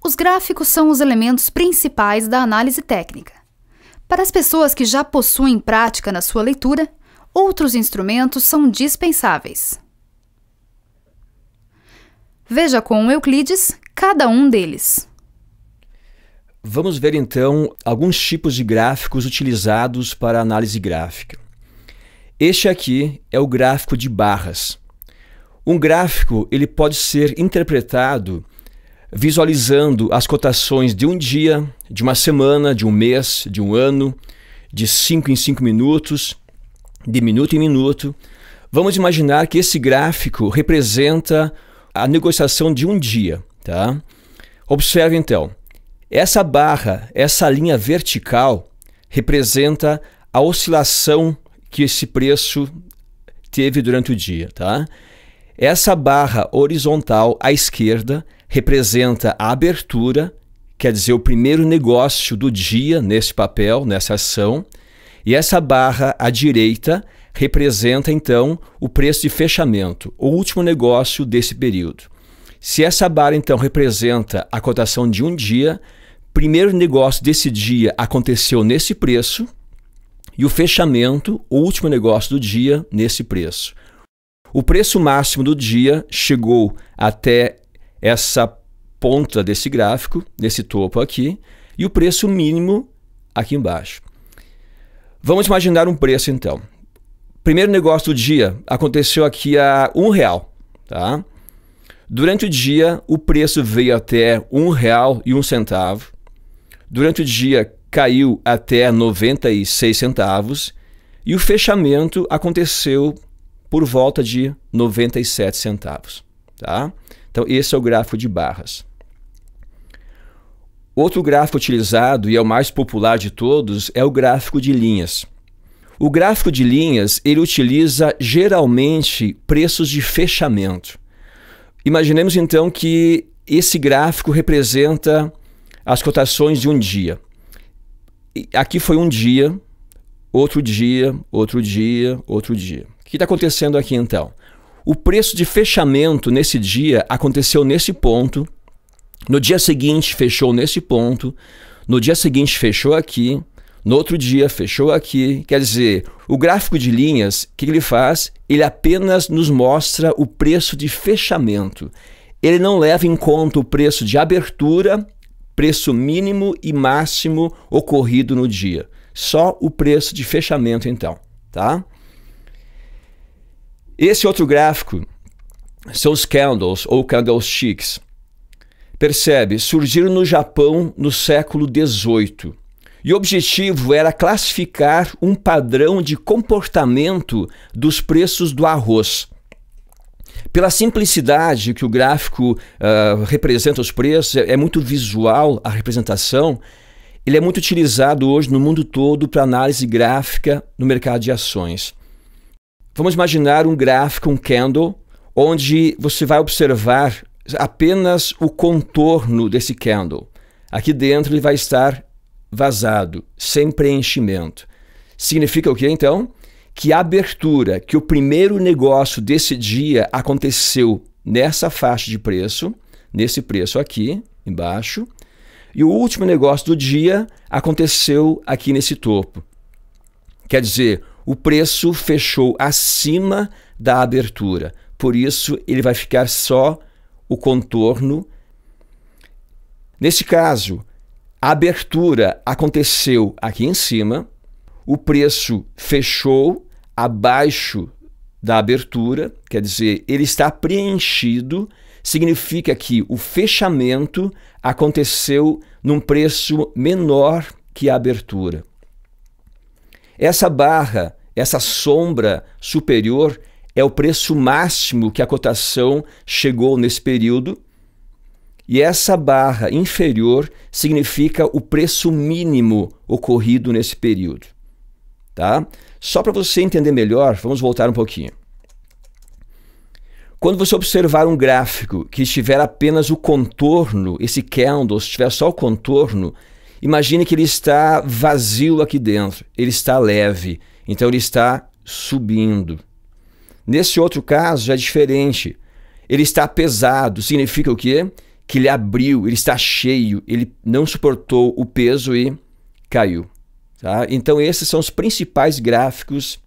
Os gráficos são os elementos principais da análise técnica. Para as pessoas que já possuem prática na sua leitura, outros instrumentos são dispensáveis. Veja com Euclides cada um deles. Vamos ver então alguns tipos de gráficos utilizados para análise gráfica. Este aqui é o gráfico de barras. Um gráfico ele pode ser interpretado visualizando as cotações de um dia, de uma semana, de um mês, de um ano, de 5 em 5 minutos, de minuto em minuto. Vamos imaginar que esse gráfico representa a negociação de um dia, tá? Observe então, essa barra, essa linha vertical representa a oscilação que esse preço teve durante o dia, tá? Essa barra horizontal à esquerda representa a abertura, quer dizer, o primeiro negócio do dia nesse papel, nessa ação. E essa barra à direita representa, então, o preço de fechamento, o último negócio desse período. Se essa barra, então, representa a cotação de um dia, primeiro negócio desse dia aconteceu nesse preço e o fechamento, o último negócio do dia, nesse preço. O preço máximo do dia chegou até essa ponta desse gráfico, desse topo aqui, e o preço mínimo aqui embaixo. Vamos imaginar um preço então. Primeiro negócio do dia aconteceu aqui a R$1, tá? Durante o dia o preço veio até R$1,01. Durante o dia caiu até 96 centavos e o fechamento aconteceu por volta de 97 centavos, tá? Então esse é o gráfico de barras. Outro gráfico utilizado, e é o mais popular de todos, é o gráfico de linhas. O gráfico de linhas, ele utiliza geralmente preços de fechamento. Imaginemos então que esse gráfico representa as cotações de um dia. Aqui foi um dia, outro dia, outro dia, outro dia. O que está acontecendo aqui então? O preço de fechamento nesse dia aconteceu nesse ponto, no dia seguinte fechou nesse ponto, no dia seguinte fechou aqui, no outro dia fechou aqui. Quer dizer, o gráfico de linhas, o que ele faz? Ele apenas nos mostra o preço de fechamento. Ele não leva em conta o preço de abertura, preço mínimo e máximo ocorrido no dia. Só o preço de fechamento então, tá? Esse outro gráfico são os candles ou candlesticks. Percebe? Surgiram no Japão no século XVIII. E o objetivo era classificar um padrão de comportamento dos preços do arroz. Pela simplicidade que o gráfico representa os preços, é muito visual a representação, ele é muito utilizado hoje no mundo todo para análise gráfica no mercado de ações. Vamos imaginar um gráfico, um candle, onde você vai observar apenas o contorno desse candle. Aqui dentro ele vai estar vazado, sem preenchimento. Significa o que então? Que a abertura, que o primeiro negócio desse dia aconteceu nessa faixa de preço, nesse preço aqui embaixo, e o último negócio do dia aconteceu aqui nesse topo. Quer dizer, o preço fechou acima da abertura. Por isso, ele vai ficar só o contorno. Nesse caso, a abertura aconteceu aqui em cima, o preço fechou abaixo da abertura, quer dizer, ele está preenchido, significa que o fechamento aconteceu num preço menor que a abertura. Essa barra, essa sombra superior, é o preço máximo que a cotação chegou nesse período. E essa barra inferior significa o preço mínimo ocorrido nesse período. Tá? Só para você entender melhor, vamos voltar um pouquinho. Quando você observar um gráfico que estiver apenas o contorno, esse candle, se tiver só o contorno, imagine que ele está vazio aqui dentro, ele está leve, então ele está subindo. Nesse outro caso já é diferente, ele está pesado, significa o quê? que ele abriu, ele está cheio, ele não suportou o peso e caiu. Tá? Então esses são os principais gráficos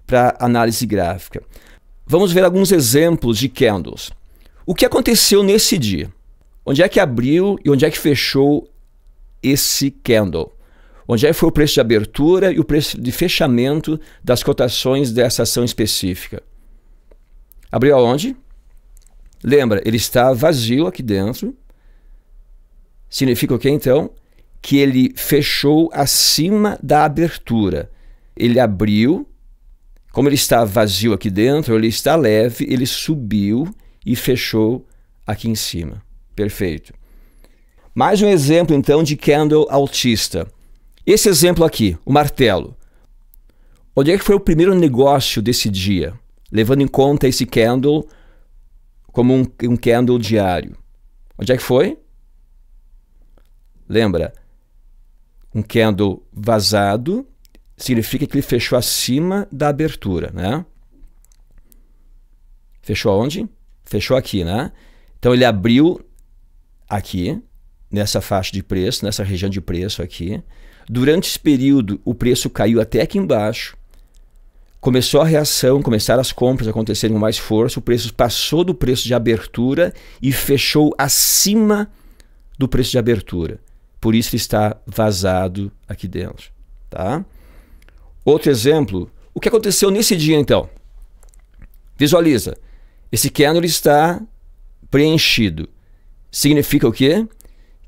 para análise gráfica. Vamos ver alguns exemplos de candles. O que aconteceu nesse dia? Onde é que abriu e onde é que fechou esse candle? Onde é que foi o preço de abertura e o preço de fechamento das cotações dessa ação específica? Abriu aonde? Lembra, ele está vazio aqui dentro. Significa o quê, então? Que ele fechou acima da abertura. Ele abriu, como ele está vazio aqui dentro, ele está leve, ele subiu e fechou aqui em cima. Perfeito. Mais um exemplo, então, de candle altista. Esse exemplo aqui, o martelo. Onde é que foi o primeiro negócio desse dia? Levando em conta esse candle como um candle diário. Onde é que foi? Lembra? Um candle vazado significa que ele fechou acima da abertura, né? Fechou onde? Fechou aqui, né? Então ele abriu aqui, nessa faixa de preço, nessa região de preço aqui. Durante esse período, o preço caiu até aqui embaixo. Começou a reação, começaram as compras a acontecerem com mais força, o preço passou do preço de abertura e fechou acima do preço de abertura. Por isso ele está vazado aqui dentro. Tá? Outro exemplo, o que aconteceu nesse dia então? Visualiza, esse candle está preenchido. Significa o quê?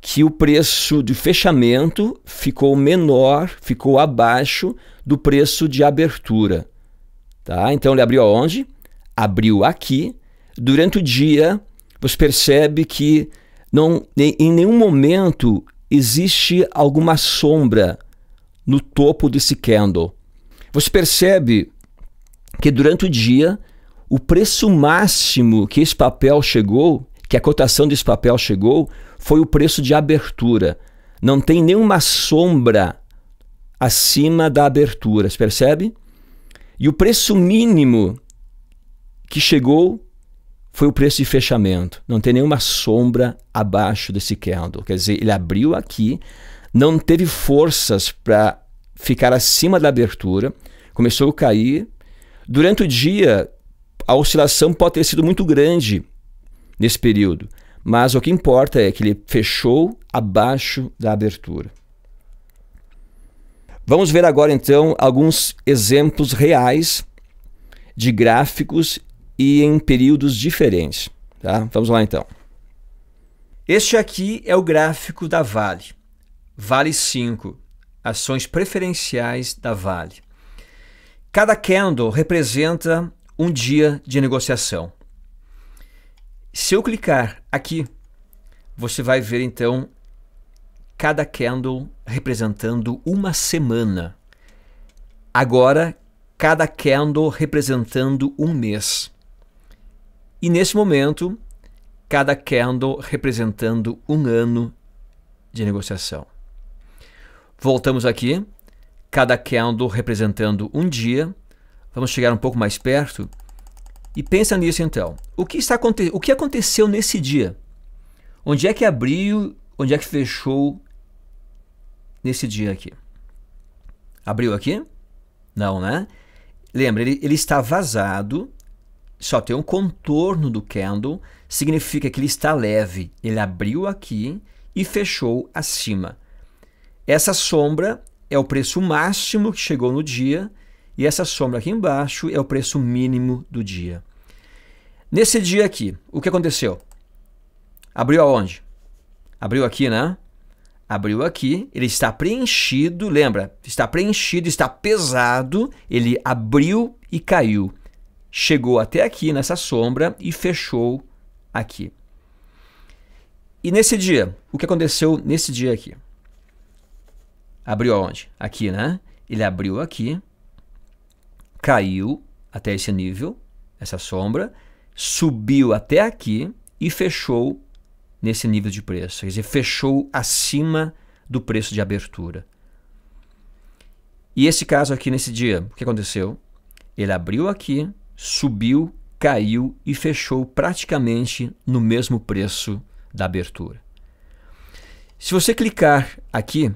Que o preço de fechamento ficou menor, ficou abaixo do preço de abertura. Tá? Então ele abriu aonde? Abriu aqui. Durante o dia, você percebe que em nenhum momento existe alguma sombra no topo desse candle. Você percebe que durante o dia, o preço máximo que esse papel chegou, que a cotação desse papel chegou, foi o preço de abertura. Não tem nenhuma sombra acima da abertura, você percebe? E o preço mínimo que chegou foi o preço de fechamento. Não tem nenhuma sombra abaixo desse candle. Quer dizer, ele abriu aqui, não teve forças para ficar acima da abertura, começou a cair. Durante o dia, a oscilação pode ter sido muito grande nesse período, mas o que importa é que ele fechou abaixo da abertura. Vamos ver agora então alguns exemplos reais de gráficos e em períodos diferentes. Tá? Vamos lá então. Este aqui é o gráfico da Vale. Vale 5, ações preferenciais da Vale. Cada candle representa um dia de negociação. Se eu clicar aqui, você vai ver então cada candle representando uma semana. Agora, cada candle representando um mês. E nesse momento, cada candle representando um ano de negociação. Voltamos aqui, cada candle representando um dia. Vamos chegar um pouco mais perto e pensa nisso então. O que aconteceu nesse dia? Onde é que abriu, onde é que fechou nesse dia aqui? Abriu aqui? Não, né? Lembra, ele está vazado, só tem um contorno do candle, significa que ele está leve. Ele abriu aqui e fechou acima. Essa sombra é o preço máximo que chegou no dia e essa sombra aqui embaixo é o preço mínimo do dia. Nesse dia aqui, o que aconteceu? Abriu aonde? Abriu aqui, né? Abriu aqui, ele está preenchido, lembra? Está preenchido, está pesado, ele abriu e caiu. Chegou até aqui nessa sombra e fechou aqui. E nesse dia, o que aconteceu nesse dia aqui? Abriu aonde? Aqui, né? Ele abriu aqui, caiu até esse nível, essa sombra, subiu até aqui e fechou nesse nível de preço. Quer dizer, fechou acima do preço de abertura. E esse caso aqui nesse dia, o que aconteceu? Ele abriu aqui, subiu, caiu e fechou praticamente no mesmo preço da abertura. Se você clicar aqui,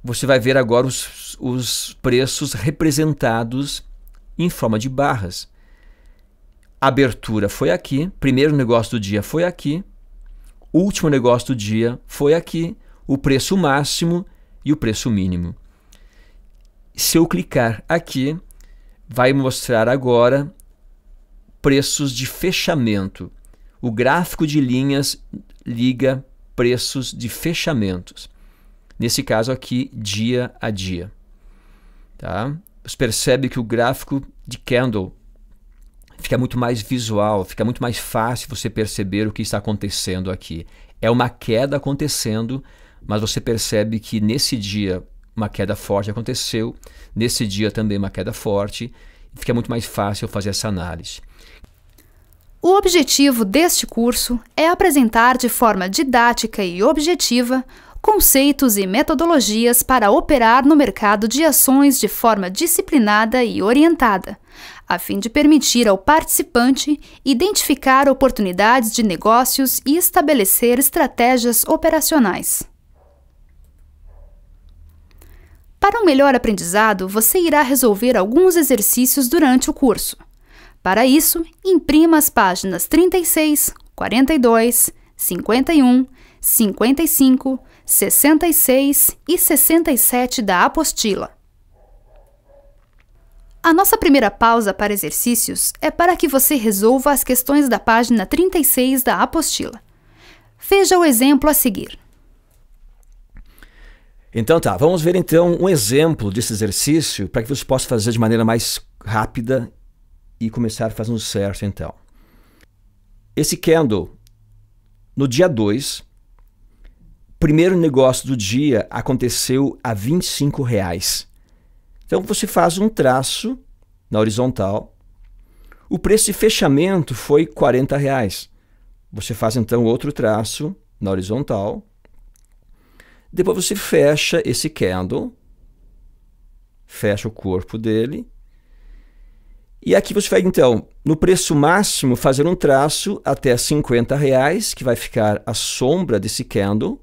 você vai ver agora os preços representados em forma de barras. A abertura foi aqui, primeiro negócio do dia foi aqui, último negócio do dia foi aqui, o preço máximo e o preço mínimo. Se eu clicar aqui, vai mostrar agora preços de fechamento. O gráfico de linhas liga preços de fechamentos. Nesse caso aqui, dia a dia. Tá? Você percebe que o gráfico de candle fica muito mais visual, fica muito mais fácil você perceber o que está acontecendo aqui. É uma queda acontecendo, mas você percebe que nesse dia uma queda forte aconteceu, nesse dia também uma queda forte, fica muito mais fácil fazer essa análise. O objetivo deste curso é apresentar de forma didática e objetiva conceitos e metodologias para operar no mercado de ações de forma disciplinada e orientada, a fim de permitir ao participante identificar oportunidades de negócios e estabelecer estratégias operacionais. Para um melhor aprendizado, você irá resolver alguns exercícios durante o curso. Para isso, imprima as páginas 36, 42, 51, 55, 66 e 67 da apostila. A nossa primeira pausa para exercícios é para que você resolva as questões da página 36 da apostila. Veja o exemplo a seguir. Então tá, vamos ver então um exemplo desse exercício para que você possa fazer de maneira mais rápida e começar fazendo certo então. Esse candle, no dia 2, primeiro negócio do dia aconteceu a R$25. Então você faz um traço na horizontal. O preço de fechamento foi R$40. Você faz então outro traço na horizontal. Depois você fecha esse candle, fecha o corpo dele. E aqui você vai então, no preço máximo, fazer um traço até R$50, que vai ficar a sombra desse candle.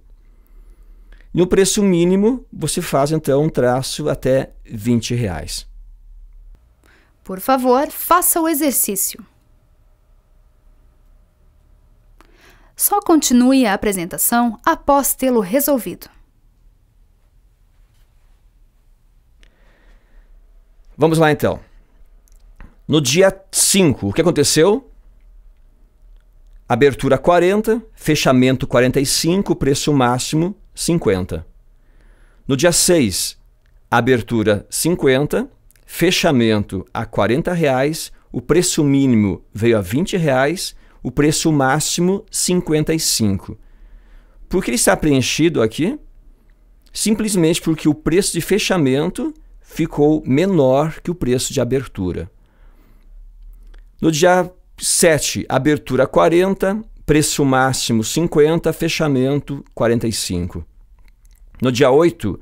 No preço mínimo, você faz então um traço até R$20. Por favor, faça o exercício. Só continue a apresentação após tê-lo resolvido. Vamos lá então. No dia 5, o que aconteceu? Abertura 40, fechamento 45, preço máximo 50. No dia 6, abertura 50, fechamento a R$40, o preço mínimo veio a R$20, o preço máximo 55. Por que ele está preenchido aqui? Simplesmente porque o preço de fechamento ficou menor que o preço de abertura. No dia 7, abertura 40, preço máximo 50, fechamento 45. No dia 8,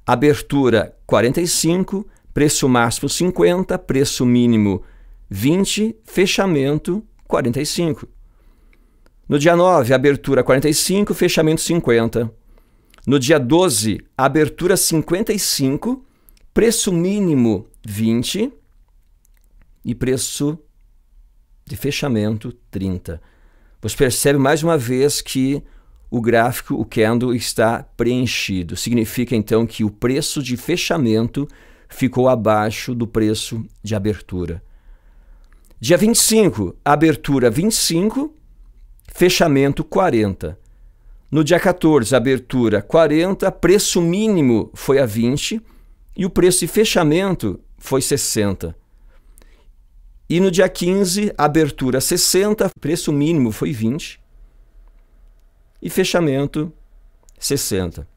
abertura 45, preço máximo 50, preço mínimo 20, fechamento 45. No dia 9, abertura 45, fechamento 50. No dia 12, abertura 55, preço mínimo 20 e preço de fechamento 30. Você percebe mais uma vez que o gráfico, o candle, está preenchido. Significa então que o preço de fechamento ficou abaixo do preço de abertura. Dia 25, abertura 25, fechamento 40. No dia 14, abertura 40, preço mínimo foi a 20 e o preço de fechamento foi 60. E no dia 15, abertura 60, preço mínimo foi 20 e fechamento 60.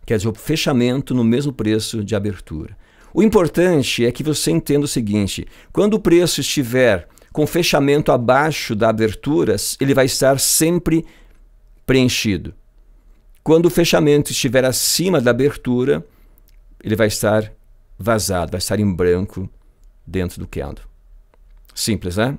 Quer dizer, o fechamento no mesmo preço de abertura. O importante é que você entenda o seguinte: quando o preço estiver com fechamento abaixo da abertura, ele vai estar sempre preenchido. Quando o fechamento estiver acima da abertura, ele vai estar vazado, vai estar em branco dentro do candle. Simples, né?